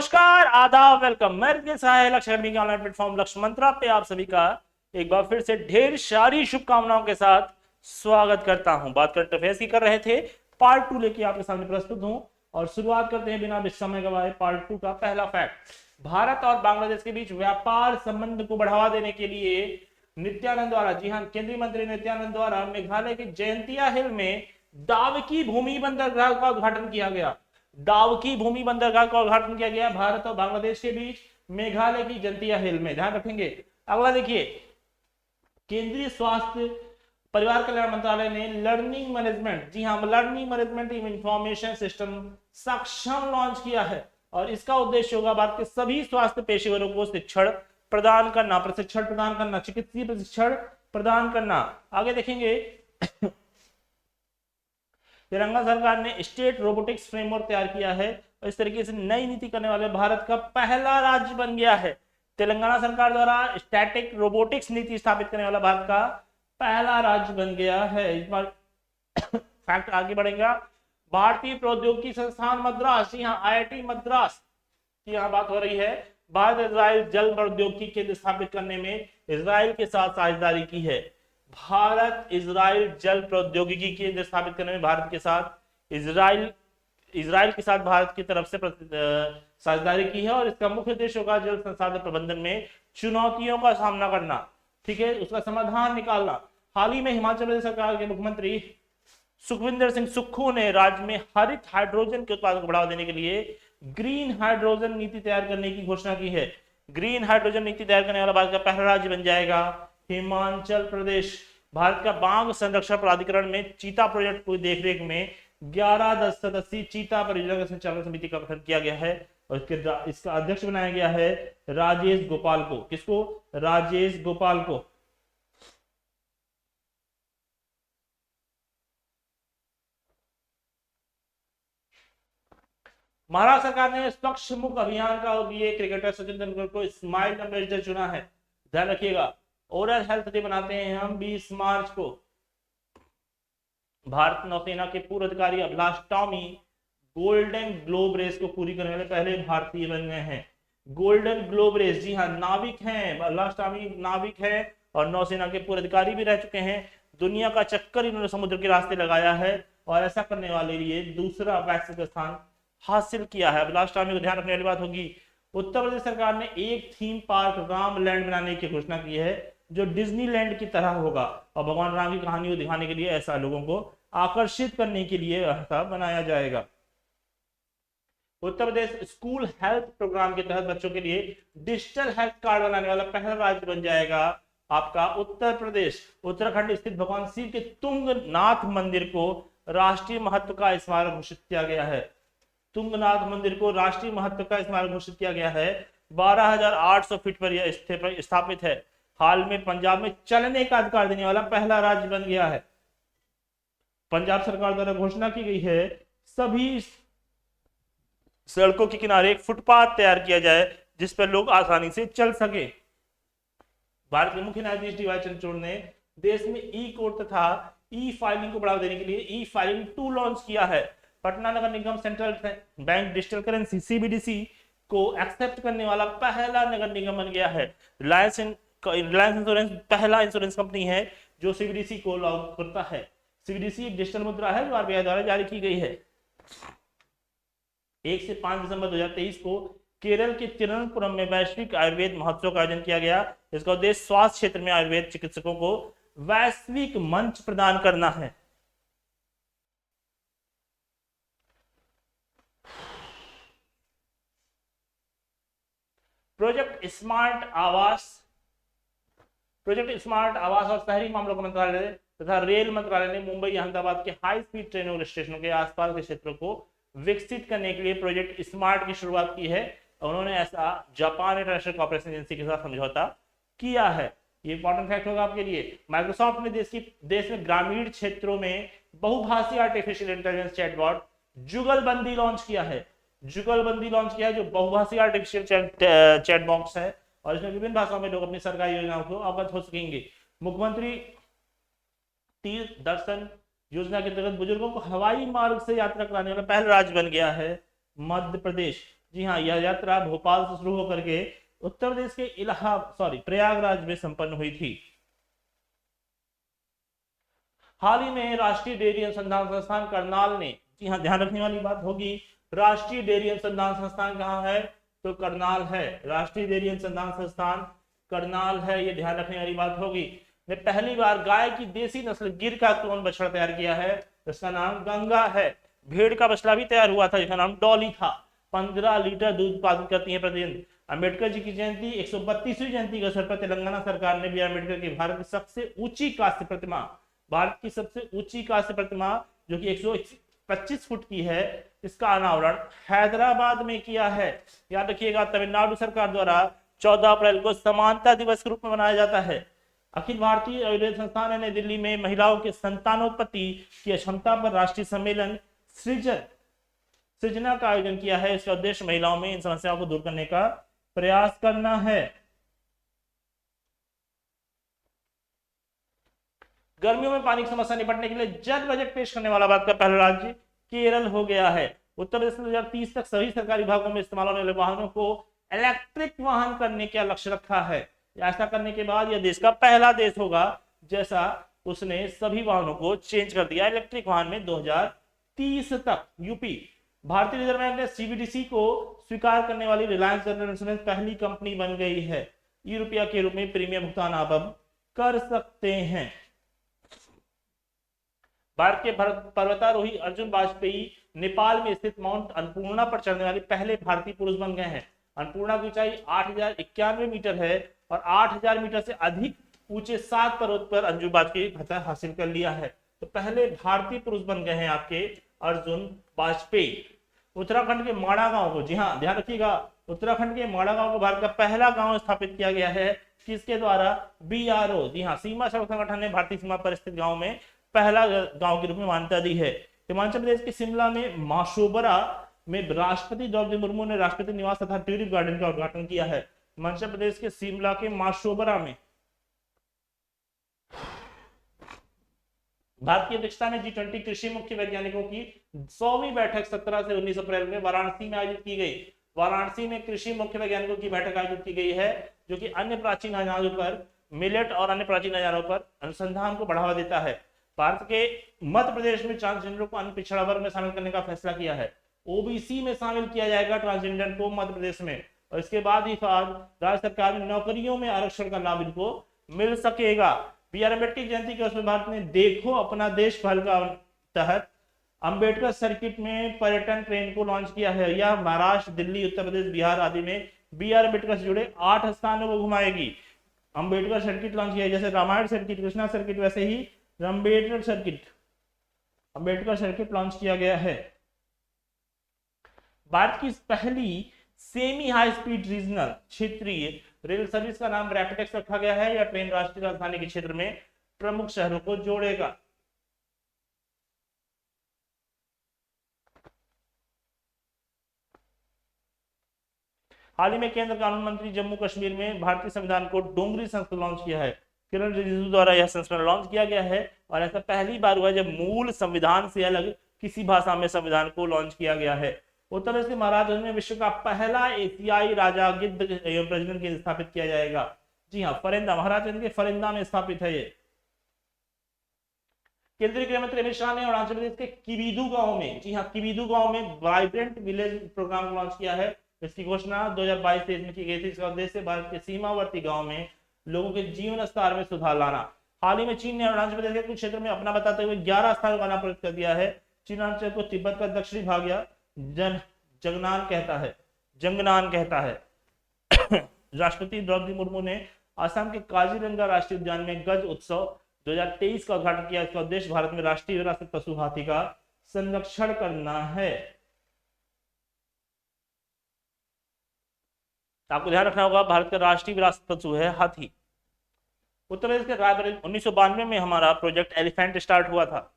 नमस्कार, आदाब, वेलकम। मैं लक्ष्य अकेडमी के ऑनलाइन प्लेटफॉर्म लक्ष्य मंत्रा पे आप सभी का एक बार फिर से ढेर सारी शुभकामनाओं के साथ स्वागत करता हूं। बात करते फेस की कर रहे थे, पार्ट 2 लेके आपके सामने प्रस्तुत हूं और शुरुआत करते हैं बिना समय गवाए पार्ट 2 का पहला फैक्ट। भारत और बांग्लादेश के बीच व्यापार संबंध को बढ़ावा देने के लिए नित्यानंद द्वारा, जी हां, केंद्रीय मंत्री नित्यानंद द्वारा मेघालय के जयंतिया हिल में दावकी भूमि बंदरगाह का उद्घाटन किया गया। दावकी भूमि बंदरगाह का उद्घाटन किया गया भारत और बांग्लादेश के बीच मेघालय की जयंतिया हिल में। ध्यान रखेंगे। अगला देखिए, केंद्रीय स्वास्थ्य परिवार कल्याण मंत्रालय ने लर्निंग मैनेजमेंट, जी हां, लर्निंग मैनेजमेंट इंफॉर्मेशन सिस्टम सक्षम लॉन्च किया है और इसका उद्देश्य होगा भारत के सभी स्वास्थ्य पेशेवरों को शिक्षण प्रदान करना, प्रशिक्षण प्रदान करना, चिकित्सीय प्रशिक्षण प्रदान करना। आगे देखेंगे, तेलंगाना सरकार ने स्टेट रोबोटिक्स फ्रेमवर्क तैयार किया है और इस तरीके से नई नीति करने वाले भारत का पहला राज्य बन गया है। तेलंगाना सरकार द्वारा स्टैटिक रोबोटिक्स नीति स्थापित करने वाला भारत का पहला राज्य बन गया है। इस बार फैक्ट आगे बढ़ेगा। भारतीय प्रौद्योगिकी संस्थान मद्रास, यहाँ IIT मद्रास की यहाँ बात हो रही है। भारत इजराइल जल प्रौद्योगिकी केंद्र स्थापित करने में इजराइल के साथ साझेदारी की है। भारत इजराइल जल प्रौद्योगिकी केंद्र स्थापित करने में भारत के साथ इजराइल के साथ भारत की तरफ से साझेदारी की है और इसका मुख्य उद्देश्य होगा जल संसाधन प्रबंधन में चुनौतियों का सामना करना, ठीक है, उसका समाधान निकालना। हाल ही में हिमाचल प्रदेश सरकार के मुख्यमंत्री सुखविंदर सिंह सुक्खू ने राज्य में हरित हाइड्रोजन के उत्पादन को बढ़ावा देने के लिए ग्रीन हाइड्रोजन नीति तैयार करने की घोषणा की है। ग्रीन हाइड्रोजन नीति तैयार करने वाला भारत का पहला राज्य बन जाएगा हिमाचल प्रदेश। भारत का बाघ संरक्षण प्राधिकरण में चीता प्रोजेक्ट की देखरेख में 11 सदस्यीय चीता परियोजना संचालन समिति का गठन किया गया है और इसका अध्यक्ष बनाया गया है राजेश गोपाल को। किसको? राजेश गोपाल को। महाराष्ट्र सरकार ने स्वच्छ मुख अभियान का लिए क्रिकेटर सचिन तेंदुलकर को स्माइल एम्बेसडर चुना है। ध्यान रखिएगा, ओरल हेल्थ डे बनाते हैं हम 20 मार्च को। भारत नौसेना के पूर्व अधिकारी Abhilash Tomy golden globe race को पूरी करने वाले पहले भारतीय बन गए हैं। गोल्डन ग्लोब रेस, जी हाँ, नाविक हैं अभिलाष टॉमी, नाविक हैं और नौसेना के पूर्व अधिकारी भी रह चुके हैं। दुनिया का चक्कर इन्होंने समुद्र के रास्ते लगाया है और ऐसा करने वाले लिए दूसरा वैश्विक स्थान हासिल किया है। अभिलाष टॉमी को ध्यान रखने वाली बात होगी, उत्तर प्रदेश सरकार ने एक थीम पार्क रामलैंड बनाने की घोषणा की है जो डिज्नीलैंड की तरह होगा और भगवान राम की कहानी को दिखाने के लिए ऐसा लोगों को आकर्षित करने के लिए ऐसा बनाया जाएगा। Uttar Pradesh school health programme के तहत बच्चों के लिए डिजिटल हेल्थ कार्ड बनाने वाला पहला राज्य बन जाएगा आपका उत्तर प्रदेश। उत्तराखंड स्थित भगवान शिव के तुंगनाथ मंदिर को राष्ट्रीय महत्व का स्मारक घोषित किया गया है। तुंगनाथ मंदिर को राष्ट्रीय महत्व का स्मारक घोषित किया गया है। 12,800 फीट पर यह स्थापित है। हाल में पंजाब में चलने का अधिकार देने वाला पहला राज्य बन गया है। पंजाब सरकार द्वारा घोषणा की गई है सभी सड़कों के किनारे एक फुटपाथ तैयार किया जाए जिस पर लोग आसानी से चल सके। भारत के मुख्य न्यायाधीश डी वाई चंद्रचूड़ ने देश में ई कोर्ट तथा ई फाइलिंग को बढ़ावा देने के लिए ई फाइलिंग 2 लॉन्च किया है। पटना नगर निगम central bank digital currency CBDC को एक्सेप्ट करने वाला पहला नगर निगम बन गया है। रिलायंस इंश्योरेंस पहला इंश्योरेंस कंपनी है जो CBDC को लॉन्च करता है। CBDC एक डिजिटल मुद्रा है जो RBI द्वारा जारी की गई है। 1 से 5 दिसंबर 2023 को केरल के तिरुवनंतपुरम में वैश्विक आयुर्वेद महोत्सव का आयोजन किया गया। इसका उद्देश्य स्वास्थ्य क्षेत्र में आयुर्वेद चिकित्सकों को वैश्विक मंच प्रदान करना है। प्रोजेक्ट स्मार्ट आवास और शहरी मामलों का मंत्रालय तथा रेल मंत्रालय ने मुंबई अहमदाबाद के हाई स्पीड ट्रेनों स्टेशनों के आसपास के क्षेत्रों को विकसित करने के लिए प्रोजेक्ट स्मार्ट की शुरुआत की है। उन्होंने ऐसा जापान इंटरनेशनल कॉर्पोरेशन एजेंसी के साथ समझौता किया है। ये इंपॉर्टेंट फैक्ट होगा आपके लिए। माइक्रोसॉफ्ट ने देश में ग्रामीण क्षेत्रों में बहुभाषी आर्टिफिशियल इंटेलिजेंस चैटबॉट जुगलबंदी लॉन्च किया है। जो बहुभाषी आर्टिफिशियल चैट बॉक्स है और इसमें विभिन्न भाषाओं में लोग अपनी सरकारी योजनाओं को अवगत हो सकेंगे। मुख्यमंत्री तीर्थ दर्शन योजना के अंतर्गत बुजुर्गों को हवाई मार्ग से यात्रा कराने वाला पहला राज्य बन गया है मध्य प्रदेश। जी हाँ, यह यात्रा भोपाल से शुरू होकर के उत्तर प्रदेश के प्रयागराज में संपन्न हुई थी। हाल ही में राष्ट्रीय डेयरी अनुसंधान संस्थान करनाल ने, जी हाँ ध्यान रखने वाली बात होगी, राष्ट्रीय डेयरी अनुसंधान संस्थान कहाँ है, तो करनाल है। राष्ट्रीय डेयरी अनुसंधान संस्थान करनाल है, ये ध्यान रखने वाली बात होगी। ने पहली बार गाय की देसी नस्ल गिर का क्लोन बछड़ा तैयार किया है, जिसका नाम गंगा है। भेड़ का बछड़ा भी तैयार हुआ था, जिसका नाम डॉली था। 15 लीटर दूध उत्पादन करती है प्रतिदिन। अम्बेडकर जी की जयंती 132वीं जयंती के अवसर पर तेलंगाना सरकार ने बी आर अम्बेडकर की भारत की सबसे ऊंची कांस्य प्रतिमा, भारत की सबसे ऊंची कांस्य प्रतिमा जो कि 125 फुट की है, इसका अनावरण हैदराबाद में किया है। याद रखिएगा, तमिलनाडु सरकार द्वारा 14 अप्रैल को समानता दिवस के रूप में मनाया जाता है। अखिल भारतीय आयुर्वेद संस्थान ने नई दिल्ली में महिलाओं के संतानोत्पत्ति की क्षमता पर राष्ट्रीय सम्मेलन सृजना का आयोजन किया है। इसका उद्देश्य महिलाओं में इन समस्याओं को दूर करने का प्रयास करना है। गर्मियों में पानी की समस्या निपटने के लिए जल बजट पेश करने वाला भारत का पहला राज्य केरल हो गया है। उत्तर प्रदेश में 2030 तक सभी सरकारी विभागों में इस्तेमाल होने वाले वाहनों को इलेक्ट्रिक वाहन करने का लक्ष्य रखा है। ऐसा करने के बाद यह देश का पहला देश होगा जैसा उसने सभी वाहनों को चेंज कर दिया इलेक्ट्रिक वाहन में 2030 तक। यूपी, भारतीय रिजर्व बैंक ने सीबीडीसी को स्वीकार करने वाली रिलायंस जनरल इंश्योरेंस पहली कंपनी बन गई है। ई रुपया के रूप में प्रीमियम भुगतान आप अब कर सकते हैं। भारत के पर्वतारोही अर्जुन वाजपेयी नेपाल में स्थित माउंट अन्नपूर्णा पर चढ़ने वाले पहले भारतीय पुरुष बन गए हैं। अन्नपूर्णा की ऊंचाई 8091 मीटर है और 8000 मीटर से अधिक ऊंचे 7 पर्वत पर अंजुम वाजपेयी फतह हासिल कर लिया है। तो पहले भारतीय पुरुष बन गए हैं आपके अर्जुन वाजपेयी। उत्तराखंड के माड़ा गांव को, जी हाँ ध्यान रखिएगा, उत्तराखंड के माड़ा गांव को भारत का पहला गांव स्थापित किया गया है। किसके द्वारा? बीआरओ, जी हाँ, सीमा सड़क संगठन ने भारतीय सीमा पर स्थित गांव में पहला गांव के रूप में मान्यता दी है। हिमाचल प्रदेश के शिमला में माशोबरा में राष्ट्रपति द्रौपदी मुर्मू ने राष्ट्रपति निवास तथा ट्यूलिप गार्डन का उद्घाटन किया है। हिमाचल प्रदेश के शिमला के माशोबरा में भारत की अध्यक्षता में G20 कृषि मुख्य वैज्ञानिकों की 100वीं बैठक 17 से 19 अप्रैल में वाराणसी में आयोजित की गई। वाराणसी में कृषि मुख्य वैज्ञानिकों की बैठक आयोजित की गई है, जो कि अन्य प्राचीन अनाजों पर, मिलेट और अन्य प्राचीन अनाजों पर अनुसंधान को बढ़ावा देता है। भारत के मध्य प्रदेश में ट्रांसजेंडर को अन्य पिछड़ा वर्ग में शामिल करने का फैसला किया है। ओबीसी में शामिल किया जाएगा ट्रांसजेंडर को मध्य प्रदेश में, और इसके बाद ही राज्य सरकार में नौकरियों में आरक्षण का लाभ इनको मिल सकेगा। बी आर अम्बेडकर जयंती के उसमें भारत ने देखो अपना देश पहल का तहत अम्बेडकर सर्किट में पर्यटन ट्रेन को लॉन्च किया है। यह महाराष्ट्र, दिल्ली, उत्तर प्रदेश, बिहार आदि में बी आर अम्बेडकर से जुड़े 8 स्थानों को घुमाएगी। अम्बेडकर सर्किट लॉन्च किया, जैसे रामायण सर्किट, कृष्णा सर्किट, वैसे ही अम्बेडकर सर्किट लॉन्च किया गया है। भारत की पहली सेमी हाई स्पीड रीजनल क्षेत्रीय रेल सर्विस का नाम रैपिडेक्स रखा गया है। यह ट्रेन राष्ट्रीय राजधानी के क्षेत्र में प्रमुख शहरों को जोड़ेगा। हाल ही में केंद्र कानून मंत्री जम्मू कश्मीर में भारतीय संविधान को डोंगरी संस्करण लॉन्च किया है। किरण रिजिजू द्वारा यह संस्करण लॉन्च किया गया है और ऐसा पहली बार हुआ जब मूल संविधान से अलग किसी भाषा में संविधान को लॉन्च किया गया है। उत्तर प्रदेश के महाराजगंज में विश्व का पहला एशियाई राजा गिद्ध एवं प्रजनन केंद्र स्थापित किया जाएगा। जी हाँ, फरिंदा, महाराजगंज के फरिंदा में स्थापित है ये। केंद्रीय गृह मंत्री अमित शाह ने अरुणाचल प्रदेश के किबीदू गांव में, जी हाँ किबीदू गांव में वाइब्रेंट विलेज प्रोग्राम लॉन्च किया है। इसकी घोषणा 2022-23 में की गई थी। इसका उद्देश्य भारत के सीमावर्ती गांव में लोगों के जीवन स्तर में सुधार लाना। हाल ही में चीन ने अरुणाचल प्रदेश के कुछ क्षेत्र में अपना बताते हुए 11 स्थानों का नाम कर दिया है। चीन अरुणाचल को तिब्बत का दक्षिणी भाग या जंगनान कहता है। राष्ट्रपति द्रौपदी मुर्मू ने असम के काजीरंगा राष्ट्रीय उद्यान में गज उत्सव 2023 का उद्घाटन किया। इसका उद्देश्य भारत में राष्ट्रीय विरासत पशु हाथी का संरक्षण करना है। आपको ध्यान रखना होगा, भारत का राष्ट्रीय विरासत पशु है हाथी। उत्तर प्रदेश के रायबरेली 1992 में हमारा प्रोजेक्ट एलिफेंट स्टार्ट हुआ था।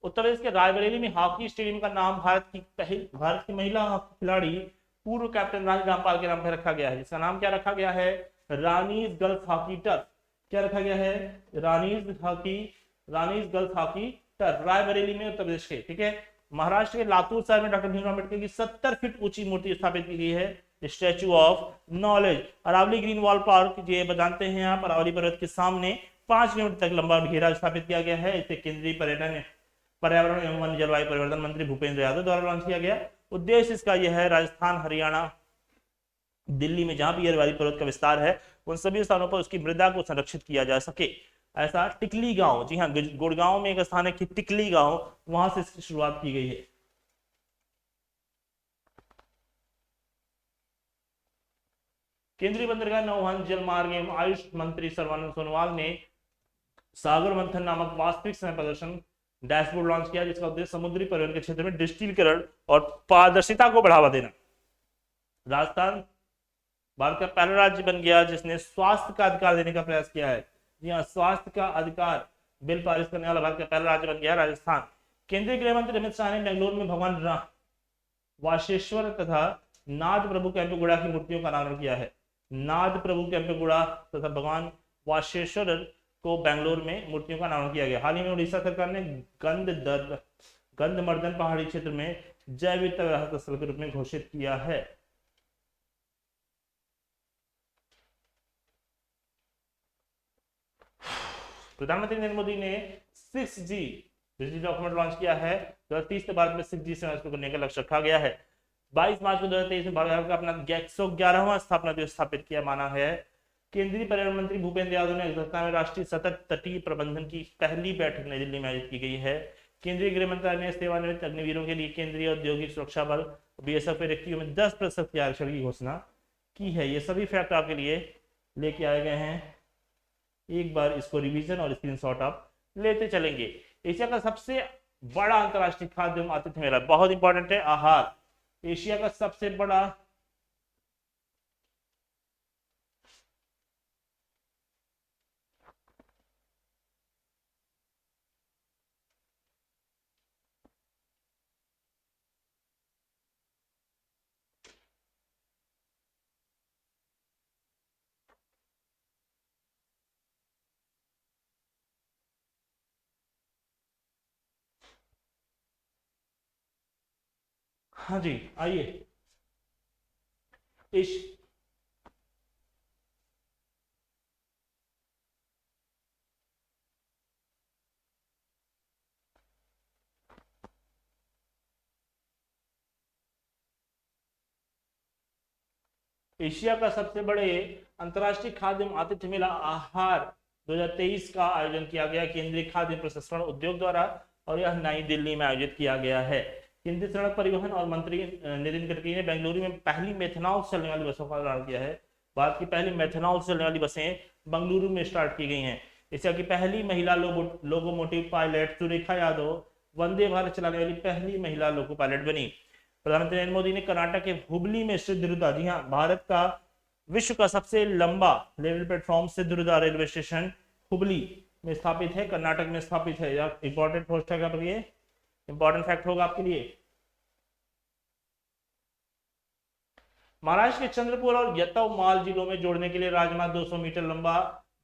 उत्तर प्रदेश के रायबरेली में हॉकी स्टेडियम का नाम भारत की महिला हॉकी खिलाड़ी पूर्व कैप्टन रानी रामपाल के नाम पर रखा गया है, जिसका नाम क्या रखा गया है? Rani's girls hockey turf. क्या रखा गया है? Rani's girls hockey turf, Raebareli में, उत्तर प्रदेश के। ठीक है, महाराष्ट्र के लातूर शहर में डॉक्टर भीमराव अम्बेडकर की 70 फीट ऊंची मूर्ति स्थापित की गई है, statue of knowledge. Aravali green wall park, ये जानते हैं आप, अरावली पर्वत के सामने 5 किलोमीटर तक लंबा घेरा स्थापित किया गया है। इसे केंद्रीय पर्यावरण एवं वन जलवायु परिवर्तन मंत्री भूपेंद्र यादव द्वारा लॉन्च किया गया। उद्देश्य इसका यह है, राजस्थान, हरियाणा, दिल्ली में जहां भी अरावली पर्वत का विस्तार है उन सभी स्थानों पर उसकी मृदा को संरक्षित किया जा सके। ऐसा टिकली गांव, जी हाँ, गुड़गांव में एक स्थान है कि टिकली गांव, वहां से इसकी शुरुआत की गई है। केंद्रीय बंदरगाह, नौवहन, जलमार्ग एवं आयुष मंत्री सर्बानंद सोनोवाल ने सागर मंथन नामक वास्तविक समय प्रदर्शन डैशबोर्ड लॉन्च किया, जिसका उद्देश्य समुद्री परिवहन के क्षेत्र में डिजिटलीकरण और पारदर्शिता को बढ़ावा देना। राजस्थान भारत का पहला राज्य बन गया जिसने स्वास्थ्य का अधिकार देने का प्रयास किया है। जी हाँ, स्वास्थ्य का अधिकार बिल पारित करने वाला भारत का पहला राज्य बन गया राजस्थान। केंद्रीय गृह मंत्री अमित शाह ने बेंगलुरु में भगवान वाशेश्वर तथा नाद प्रभु केम्पेगौड़ा की मूर्तियों का अनावरण किया है। नाद प्रभु केम्पेगौड़ा तथा भगवान वाशेश्वर को बेंगलुरु में मूर्तियों का अनावरण किया गया। हाल ही में उड़ीसा सरकार ने गंधमर्दन पहाड़ी क्षेत्र में जैव विविधता विरासत स्थल के रूप में घोषित किया है। प्रधानमंत्री नरेंद्र मोदी ने 6G बिजली डॉक्यूमेंट लॉन्च किया है। 2030 से भारत में 6G सेवा शुरू करने का लक्ष्य रखा गया है। 22 मार्च को 2023 में भारत का अपना 111वां स्थापना दिवस स्थापित किया माना है। केंद्रीय पर्यावरण मंत्री भूपेंद्र यादव ने अध्यक्षता में राष्ट्रीय सतत तटीय प्रबंधन की पहली बैठक नई दिल्ली में आयोजित की गई है। केंद्रीय गृह मंत्रालय ने सेवानिवृत्त अग्निवीरों के लिए केंद्रीय औद्योगिक सुरक्षा बल BSF के रिक्तियों में 10% के आरक्षण की घोषणा की है। ये सभी फैक्ट आपके लिए लेके आए गए हैं, एक बार इसको रिवीजन और स्क्रीनशॉट आप लेते चलेंगे। एशिया का सबसे बड़ा अंतरराष्ट्रीय खाद्य एवं आतिथ्य मेला, बहुत इंपॉर्टेंट है, आहार। एशिया का सबसे बड़ा हाँ जी आइए एशिया का सबसे बड़े अंतर्राष्ट्रीय खाद्य एवं आतिथ्य मेला आहार 2023 का आयोजन किया गया केंद्रीय खाद्य प्रसंस्करण उद्योग द्वारा, और यह नई दिल्ली में आयोजित किया गया है। केंद्रीय सड़क परिवहन और मंत्री नितिन गडकरी ने बेंगलुरु में पहली मेथनॉल से चलने वाली बसों का ऐलान किया है। भारत की पहली मेथनॉल से चलने वाली बसें बेंगलुरु में स्टार्ट की गई हैं। एशिया की पहली महिला लोकोमोटिव पायलट सुरेखा यादव वंदे भारत चलाने वाली पहली महिला लोको पायलट बनी। प्रधानमंत्री नरेंद्र मोदी ने कर्नाटक के हुबली में सिद्धरुदा, जी हाँ, भारत का विश्व का सबसे लंबा level platform Siddharudha railway station Hubli में स्थापित है, कर्नाटक में स्थापित है। यह इंपॉर्टेंट पोस्ट है आपके लिए, इंपॉर्टेंट फैक्ट होगा आपके लिए। महाराष्ट्र के चंद्रपुर और यवतमाल जिलों में जोड़ने के लिए राजमार्ग 200 मीटर लंबा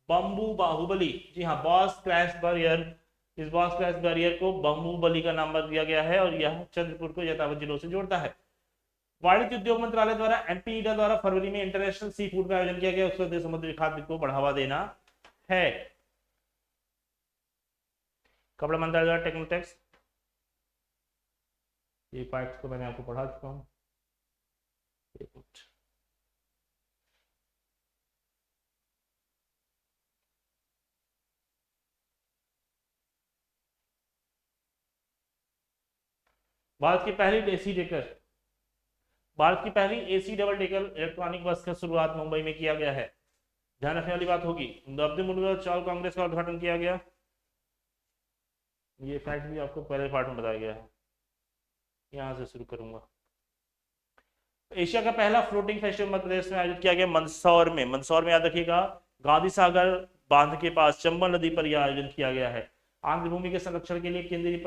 बम्बू बाहुबली, जी हाँ, बॉस क्रैश बैरियर, इस बॉस क्रैश बैरियर को बाहुबली का नाम दिया गया है और यह चंद्रपुर को यवतमाल जिलों से जोड़ता है। वाणिज्य उद्योग मंत्रालय द्वारा MP-IDA द्वारा फरवरी में इंटरनेशनल सी फूड का आयोजन किया गया। उसका उद्देश्य समुद्री खाद्य को बढ़ावा देना है। कपड़ा मंत्रालय द्वारा टेक्नोटेक्स, ये पार्ट को मैंने आपको पढ़ा चुका हूँ। भारत की पहली AC डबल डेकर इलेक्ट्रॉनिक बस का शुरुआत मुंबई में किया गया है। ध्यान रखने वाली बात होगी, द्रौपदी मुर्मू चावल कांग्रेस का उद्घाटन किया गया। ये फैक्ट भी आपको पहले पार्ट में बताया गया है, यहां से शुरू करूंगा। एशिया का पहला फ्लोटिंग फेस्टिवल मध्य प्रदेश में आयोजित किया गया मंदसौर में। मंदसौर में याद रखिएगा, गांधी सागर बांध के पास चंबल नदी पर यह आयोजन किया गया है। आंध्र भूमि के संरक्षण के लिए केंद्रीय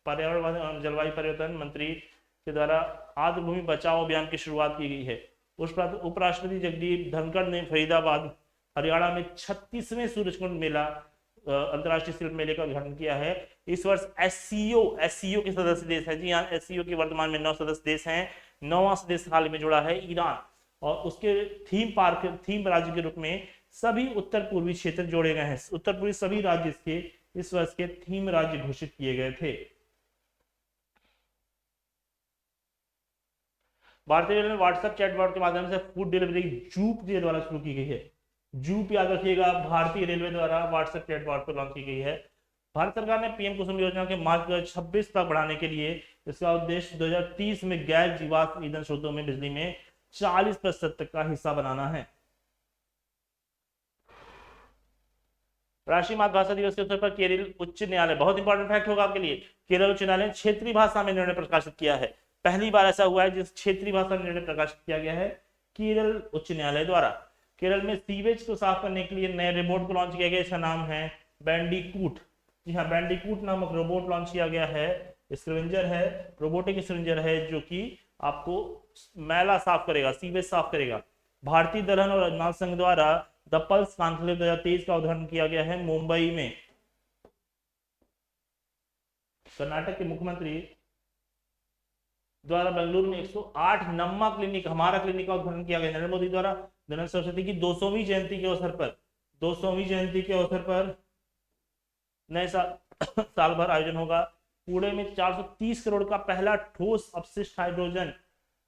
पर्यावरण और जलवायु परिवर्तन मंत्री के द्वारा आर्द्र भूमि बचाओ अभियान की शुरुआत की गई है। उपराष्ट्रपति जगदीप धनखड़ ने फरीदाबाद हरियाणा में 36वें सूरजकुंड मेला अंतर्राष्ट्रीय शिल्प मेले का उद्घाटन किया है। इस वर्ष एससीओ के सदस्य देश है। जी हाँ, एससीओ के वर्तमान में 9 सदस्य देश हैं। 9वां सदस्य हाल में जुड़ा है ईरान, और उसके थीम राज्य के रूप में सभी उत्तर पूर्वी क्षेत्र जोड़े गए हैं। उत्तर पूर्वी सभी राज्य इसके इस वर्ष के थीम राज्य घोषित किए गए थे। भारतीय रेलवे ने व्हाट्सएप चैटबॉट के माध्यम से फूड डिलीवरी जूप के द्वारा शुरू की गई है। जूप याद रखिएगा, भारतीय रेलवे द्वारा व्हाट्सएप चैटबॉट पर लॉन्च की गई है। भारत सरकार ने पीएम कुसुम योजना के मार्च 2026 तक बढ़ाने के लिए इसका उद्देश्य 2030 में गैर जीवाश्म ईंधन स्रोतों में बिजली में 40% तक का हिस्सा बनाना है। राष्ट्रीय मातृभाषा दिवस के अवसर पर केरल उच्च न्यायालय, बहुत इंपॉर्टेंट फैक्ट होगा आपके लिए, केरल उच्च न्यायालय ने क्षेत्रीय भाषा में निर्णय प्रकाशित किया है। पहली बार ऐसा हुआ है जिस क्षेत्रीय भाषा में निर्णय प्रकाशित किया गया है केरल उच्च न्यायालय द्वारा। केरल में सीवेज को साफ करने के लिए नए रोबोट को लॉन्च किया गया, इसका नाम है बैंडिकूट। जी हाँ, बैंडिकूट नामक रोबोट लॉन्च किया गया है। स्क्रिवेंजर है, रोबोटिक स्क्रिवेंजर है, जो कि आपको मैला साफ करेगा, सीवेज साफ करेगा। भारतीय दलहन और अनाज संघ द्वारा द पल्स कॉन्क्लेव 2023 का उद्घाटन किया गया है मुंबई में। कर्नाटक के मुख्यमंत्री द्वारा बेंगलुरु में 108 नम्मा क्लिनिक, हमारा क्लिनिक का उद्घाटन किया गया। नरेंद्र मोदी द्वारा गणेश सरस्वती की 200वीं जयंती के अवसर पर नए साल भर आयोजन होगा। पुणे में 430 करोड़ का पहला ठोस अपशिष्ट हाइड्रोजन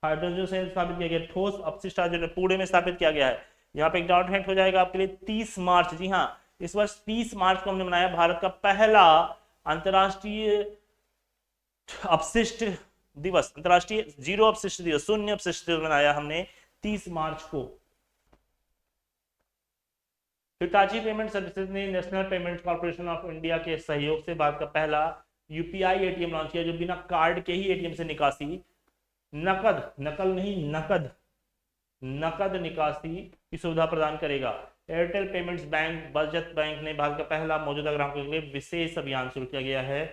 संयंत्र स्थापित किया गया। ठोस अपशिष्ट हाइड्रोजन पुणे में स्थापित किया गया है। यहाँ पे एक डाउट फैक्ट हो जाएगा आपके लिए, 30 मार्च, जी हाँ, इस वर्ष 30 मार्च को हमने मनाया भारत का पहला अंतरराष्ट्रीय अपशिष्ट दिवस, अंतरराष्ट्रीय जीरो अपशिष्ट दिवस, शून्य अपशिष्ट दिवस मनाया हमने 30 मार्च को। हिताची पेमेंट सर्विसेज ने national payment corporation of India के सहयोग से भारत का पहला यूपीआई एटीएम लॉन्च किया, जो बिना कार्ड के ही एटीएम से निकासी, नकद निकासी की सुविधा प्रदान करेगा। एयरटेल पेमेंट्स बैंक बचत बैंक ने भारत का पहला मौजूदा ग्राहकों के लिए विशेष अभियान शुरू किया गया है,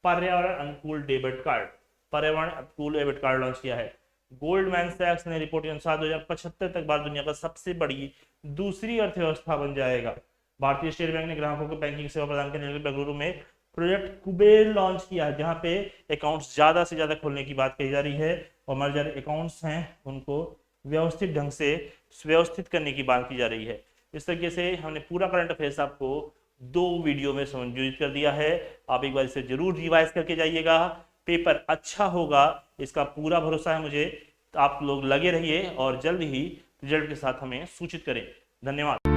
पर्यावरण अनुकूल डेबिट कार्ड लॉन्च किया है। गोल्डमैन सैक्स ने रिपोर्ट के अनुसार 2075 तक भारत दुनिया का सबसे बड़ी दूसरी अर्थव्यवस्था बन जाएगा। भारतीय स्टेट बैंक ने ग्राहकों को बैंकिंग सेवा प्रदान करने के लिए बेंगलुरु में प्रोजेक्ट कुबेर लॉन्च किया है, जहां पे अकाउंट्स ज्यादा से ज्यादा खोलने की बात कही जा रही है, और हमारे जो अकाउंट्स हैं उनको व्यवस्थित ढंग से व्यवस्थित करने की बात की जा रही है। इस तरीके से हमने पूरा करंट अफेयर्स आपको 2 वीडियो में संयोजित कर दिया है। आप एक बार इसे जरूर रिवाइज करके जाइएगा, पेपर अच्छा होगा, इसका पूरा भरोसा है मुझे। आप लोग लगे रहिए और जल्द ही रिजल्ट के साथ हमें सूचित करें। धन्यवाद।